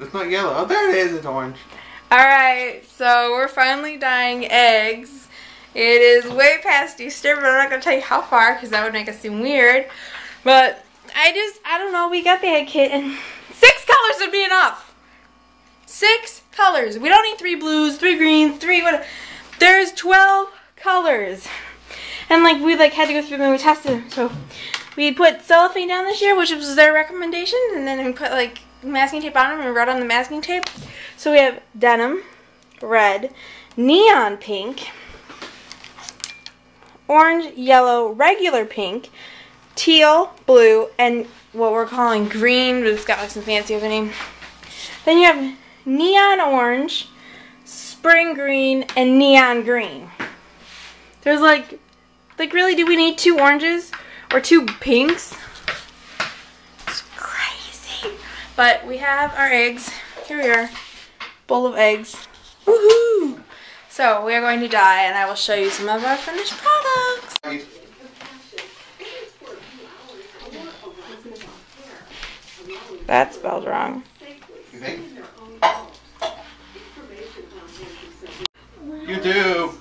It's not yellow. Oh, there it is. It's orange. Alright, so we're finally dyeing eggs. It is way past Easter, but I'm not going to tell you how far because that would make us seem weird. But I don't know, we got the egg kit and 6 colors would be enough. 6 colors. We don't need 3 blues, 3 greens, 3 whatever. There's 12 colors. And like we had to go through them and we tested them. So we put cellophane down this year, which was their recommendation, and then we put like masking tape on them and wrote on the masking tape. So we have denim, red, neon pink, orange, yellow, regular pink, teal, blue, and what we're calling green, but it's got like some fancy of a name. Then you have neon orange, spring green, and neon green. There's like really, do we need 2 oranges or 2 pinks? It's crazy. But we have our eggs. Here we are. Bowl of eggs. Woohoo! So we are going to dye, and I will show you some of our finished products. That's spelled wrong. You think? You do.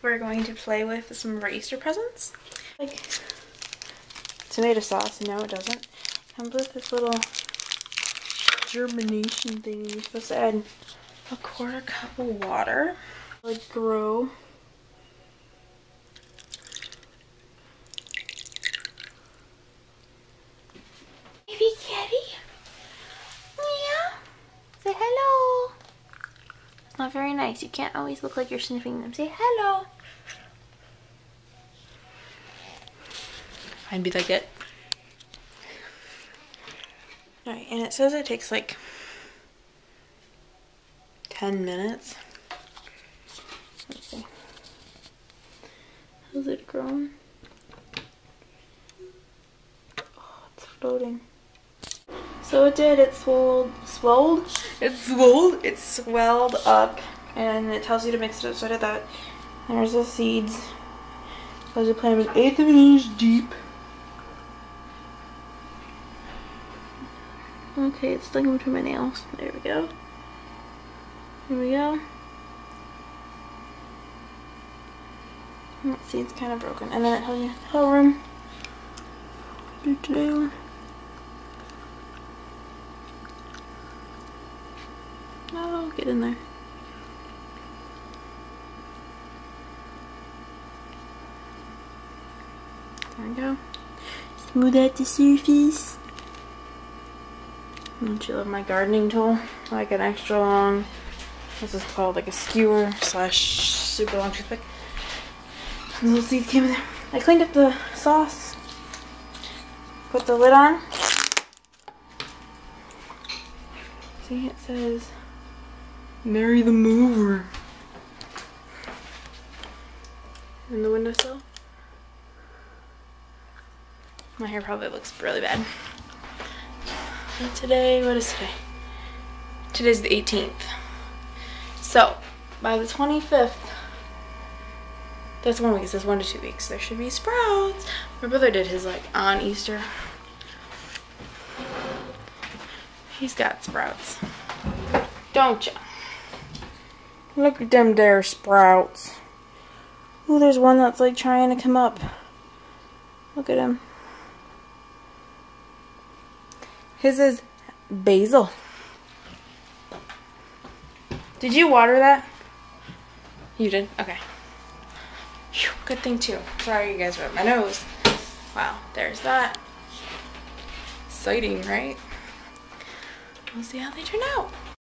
We're going to play with some of our Easter presents. Like tomato sauce. No, it doesn't. Comes with this little germination thing. You're supposed to add a 1/4 cup of water. Like grow. Baby kitty. Yeah. Say hello. It's not very nice. You can't always look like you're sniffing them. Say hello. I'd be like it. Alright, and it says it takes like 10 minutes. Let's see. How's it grown? Oh, it's floating. So it did, it swelled up, and it tells you to mix it up, so I did that. There's the seeds. I was planting them 1/8 of an inch deep. Okay, it's stuck in between my nails. There we go. Here we go. Let's see, it's kind of broken. And then it tells you how room. Do today one. Oh, get in there. There we go. Smooth out the surface. Don't you love my gardening tool? Like an extra long, what's this called? Like a skewer / super long toothpick. And little seeds came in there. I cleaned up the sauce. Put the lid on. See, it says Mary the Mover in the windowsill. My hair probably looks really bad. And today, what is today? Today's the 18th. So, by the 25th, that's 1 week, it says 1 to 2 weeks, there should be sprouts. My brother did his like on Easter. He's got sprouts. Don't ya? Look at them there sprouts. Ooh, there's one that's like trying to come up. Look at him. His is basil. Did you water that? You did? Okay. Whew, good thing too. Sorry you guys rubbed my nose. Wow, there's that. Exciting, right? We'll see how they turn out.